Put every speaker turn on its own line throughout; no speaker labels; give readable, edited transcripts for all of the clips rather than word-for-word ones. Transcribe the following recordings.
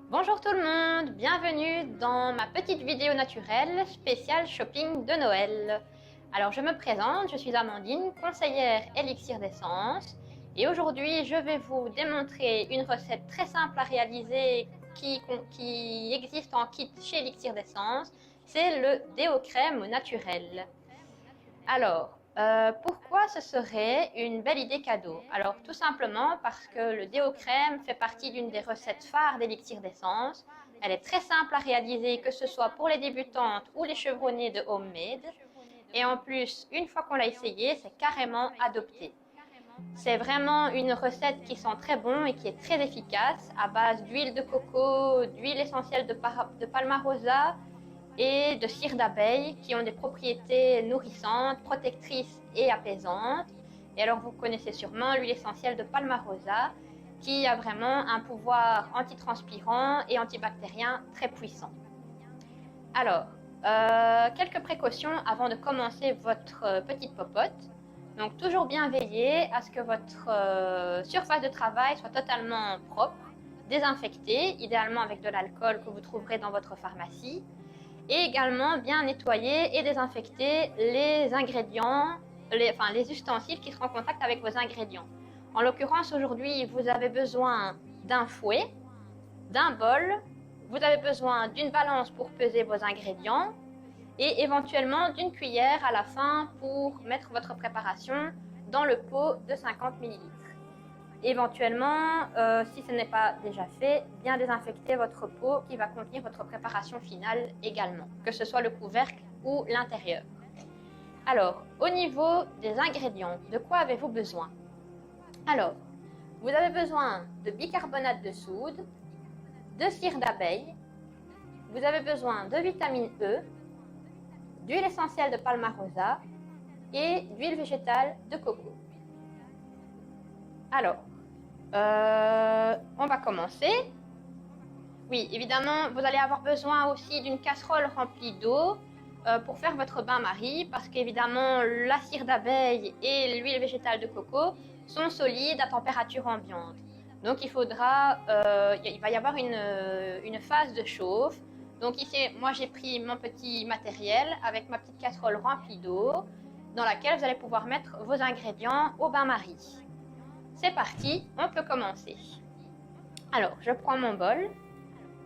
Bonjour tout le monde, bienvenue dans ma petite vidéo naturelle spéciale shopping de Noël. Alors je me présente, je suis Amandine, conseillère Élixir d'essence et aujourd'hui je vais vous démontrer une recette très simple à réaliser qui existe en kit chez Élixir d'essence, c'est le déo crème naturel. Alors, pourquoi ce serait une belle idée cadeau? Alors, tout simplement parce que le déo crème fait partie d'une des recettes phares d'Élixir d'essence. Elle est très simple à réaliser, que ce soit pour les débutantes ou les chevronnés de Homemade. Et en plus, une fois qu'on l'a essayé, c'est carrément adopté. C'est vraiment une recette qui sent très bon et qui est très efficace à base d'huile de coco, d'huile essentielle de palmarosa et de cire d'abeille qui ont des propriétés nourrissantes, protectrices et apaisantes. Et alors vous connaissez sûrement l'huile essentielle de palmarosa qui a vraiment un pouvoir antitranspirant et antibactérien très puissant. Alors, quelques précautions avant de commencer votre petite popote. Donc toujours bien veiller à ce que votre surface de travail soit totalement propre, désinfectée, idéalement avec de l'alcool que vous trouverez dans votre pharmacie, et également bien nettoyer et désinfecter les ingrédients, les ustensiles qui seront en contact avec vos ingrédients. En l'occurrence, aujourd'hui, vous avez besoin d'un fouet, d'un bol, vous avez besoin d'une balance pour peser vos ingrédients et éventuellement d'une cuillère à la fin pour mettre votre préparation dans le pot de 50 ml. Éventuellement, si ce n'est pas déjà fait, bien désinfecter votre pot qui va contenir votre préparation finale également, que ce soit le couvercle ou l'intérieur. Alors, au niveau des ingrédients, de quoi avez-vous besoin? Alors, vous avez besoin de bicarbonate de soude, de cire d'abeille, vous avez besoin de vitamine E, d'huile essentielle de palmarosa et d'huile végétale de coco. Alors, on va commencer. Oui, évidemment, vous allez avoir besoin aussi d'une casserole remplie d'eau pour faire votre bain-marie parce qu'évidemment, la cire d'abeille et l'huile végétale de coco sont solides à température ambiante. Donc, il va y avoir une phase de chauffe. Donc ici, moi j'ai pris mon petit matériel avec ma petite casserole remplie d'eau dans laquelle vous allez pouvoir mettre vos ingrédients au bain-marie. C'est parti, on peut commencer. Alors, je prends mon bol.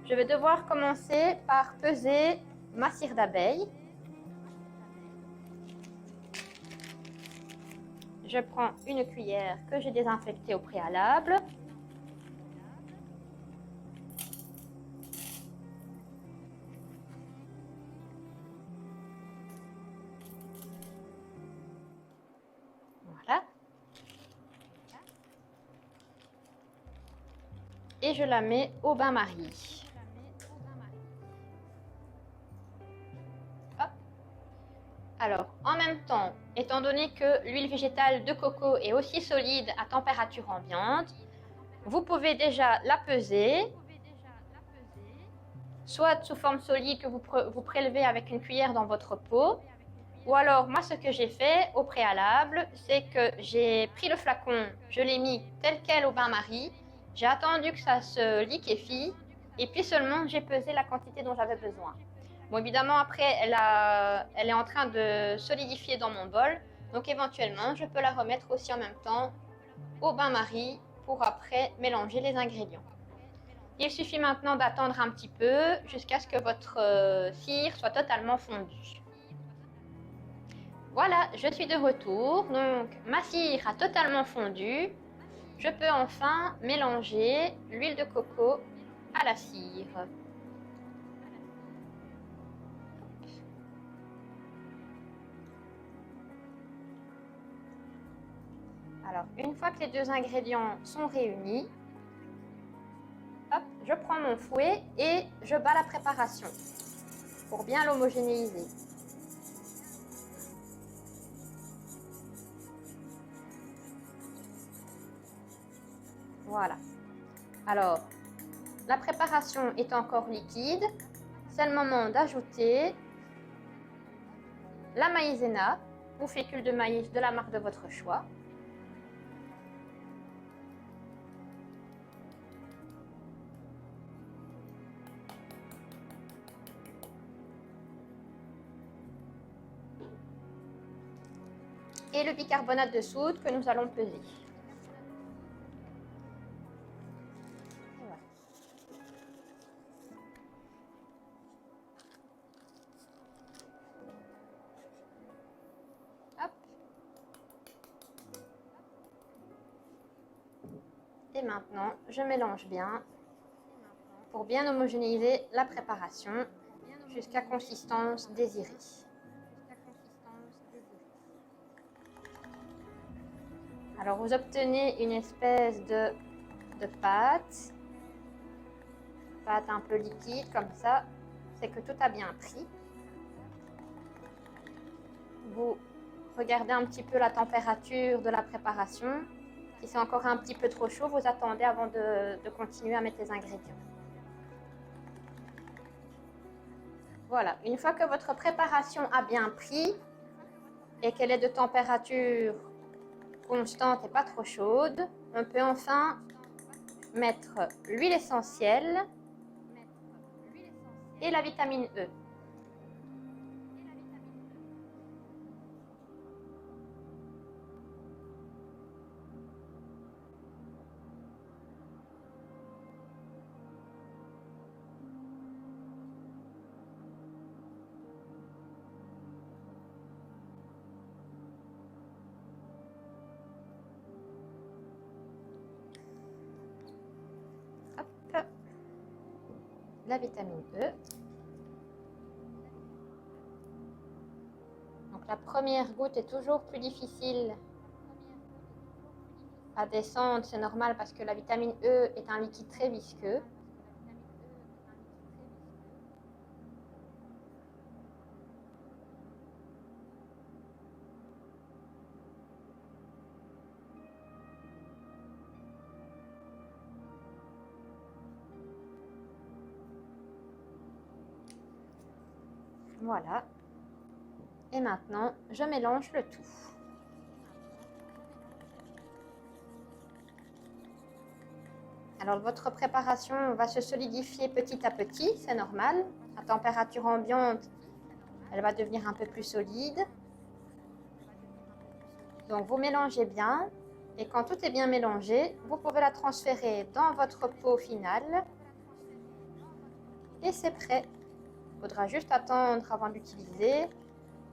Je vais devoir commencer par peser ma cire d'abeille. Je prends une cuillère que j'ai désinfectée au préalable. Voilà. Et je la mets au bain-marie. Alors, en même temps, étant donné que l'huile végétale de coco est aussi solide à température ambiante, vous pouvez déjà la peser, soit sous forme solide que vous prélevez avec une cuillère dans votre pot, ou alors moi ce que j'ai fait au préalable, c'est que j'ai pris le flacon, je l'ai mis tel quel au bain-marie, j'ai attendu que ça se liquéfie, et puis seulement j'ai pesé la quantité dont j'avais besoin. Bon, évidemment, après, elle est en train de solidifier dans mon bol. Donc, éventuellement, je peux la remettre aussi en même temps au bain-marie pour après mélanger les ingrédients. Il suffit maintenant d'attendre un petit peu jusqu'à ce que votre cire soit totalement fondue. Voilà, je suis de retour. Donc, ma cire a totalement fondu. Je peux enfin mélanger l'huile de coco à la cire. Alors, une fois que les deux ingrédients sont réunis, hop, je prends mon fouet et je bats la préparation pour bien l'homogénéiser. Voilà. Alors, la préparation est encore liquide. C'est le moment d'ajouter la maïzena ou fécule de maïs de la marque de votre choix. et le bicarbonate de soude que nous allons peser. Voilà. Hop. Et maintenant, je mélange bien pour bien homogénéiser la préparation jusqu'à consistance désirée. Alors vous obtenez une espèce de pâte un peu liquide comme ça, c'est que tout a bien pris. Vous regardez un petit peu la température de la préparation. Si c'est encore un petit peu trop chaud, vous attendez avant de continuer à mettre les ingrédients. Voilà, une fois que votre préparation a bien pris et qu'elle est de température constante et pas trop chaude, on peut enfin mettre l'huile essentielle et la vitamine E. Hop. La vitamine E. Donc la première goutte est toujours plus difficile à descendre, c'est normal parce que la vitamine E est un liquide très visqueux. Voilà. Et maintenant, je mélange le tout. Alors, votre préparation va se solidifier petit à petit, c'est normal. À température ambiante, elle va devenir un peu plus solide. Donc, vous mélangez bien. Et quand tout est bien mélangé, vous pouvez la transférer dans votre pot final. Et c'est prêt. Il faudra juste attendre avant d'utiliser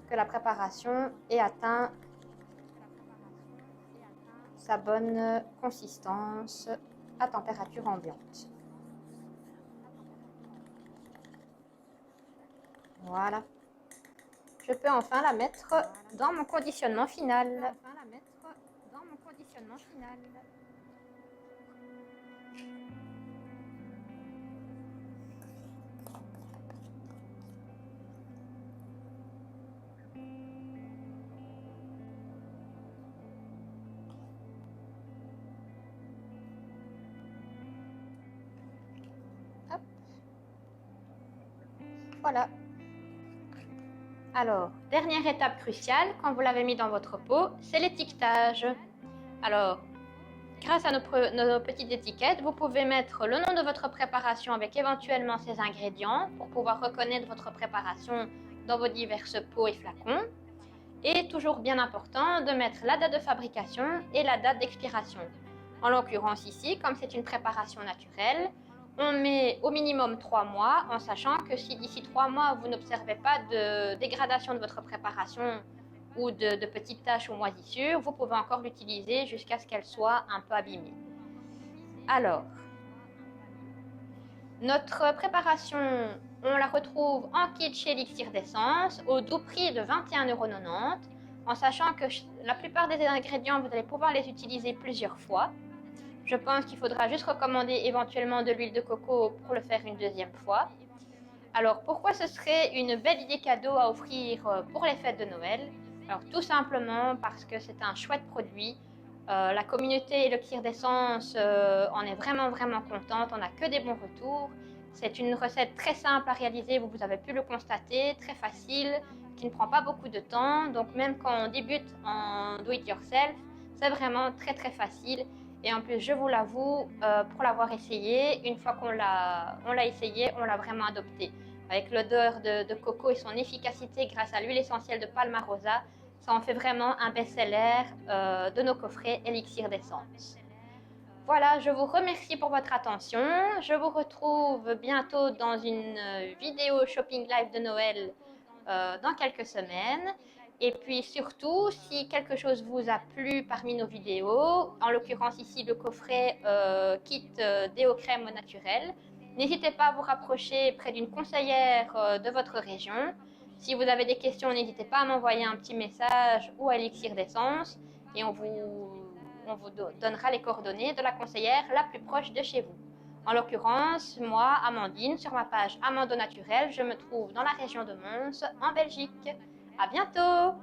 que la préparation ait atteint sa bonne consistance à température ambiante. Voilà. Je peux enfin la mettre dans mon conditionnement final. Hop. Voilà. Alors, dernière étape cruciale, quand vous l'avez mis dans votre pot, c'est l'étiquetage. Alors, grâce à nos petites étiquettes, vous pouvez mettre le nom de votre préparation avec éventuellement ses ingrédients pour pouvoir reconnaître votre préparation dans vos diverses pots et flacons. Et toujours bien important de mettre la date de fabrication et la date d'expiration. En l'occurrence ici, comme c'est une préparation naturelle, on met au minimum 3 mois en sachant que si d'ici 3 mois vous n'observez pas de dégradation de votre préparation ou de petites taches ou moisissures, vous pouvez encore l'utiliser jusqu'à ce qu'elle soit un peu abîmée. Alors, notre préparation, on la retrouve en kit chez Elixir d'Essence au doux prix de 21,90 €, en sachant que la plupart des ingrédients, vous allez pouvoir les utiliser plusieurs fois. Je pense qu'il faudra juste recommander éventuellement de l'huile de coco pour le faire une deuxième fois. Alors, pourquoi ce serait une belle idée cadeau à offrir pour les fêtes de Noël? Alors, tout simplement parce que c'est un chouette produit. La communauté Elixir d'Essence en est vraiment contente, on n'a que des bons retours. C'est une recette très simple à réaliser, vous avez pu le constater, très facile, qui ne prend pas beaucoup de temps. Donc même quand on débute en do-it-yourself, c'est vraiment très facile. Et en plus, je vous l'avoue, pour l'avoir essayé, une fois qu'on l'a essayé, on l'a vraiment adopté. Avec l'odeur de coco et son efficacité grâce à l'huile essentielle de Palmarosa, Ça en fait vraiment un best-seller de nos coffrets Élixir d'essence. Voilà, je vous remercie pour votre attention. Je vous retrouve bientôt dans une vidéo shopping live de Noël dans quelques semaines. Et puis surtout, si quelque chose vous a plu parmi nos vidéos, en l'occurrence ici le coffret kit déo crème au naturel, n'hésitez pas à vous rapprocher près d'une conseillère de votre région. Si vous avez des questions, n'hésitez pas à m'envoyer un petit message ou à Élixir d'essence et on vous donnera les coordonnées de la conseillère la plus proche de chez vous. En l'occurrence, moi, Amandine, sur ma page Amando Naturel, je me trouve dans la région de Mons, en Belgique. À bientôt!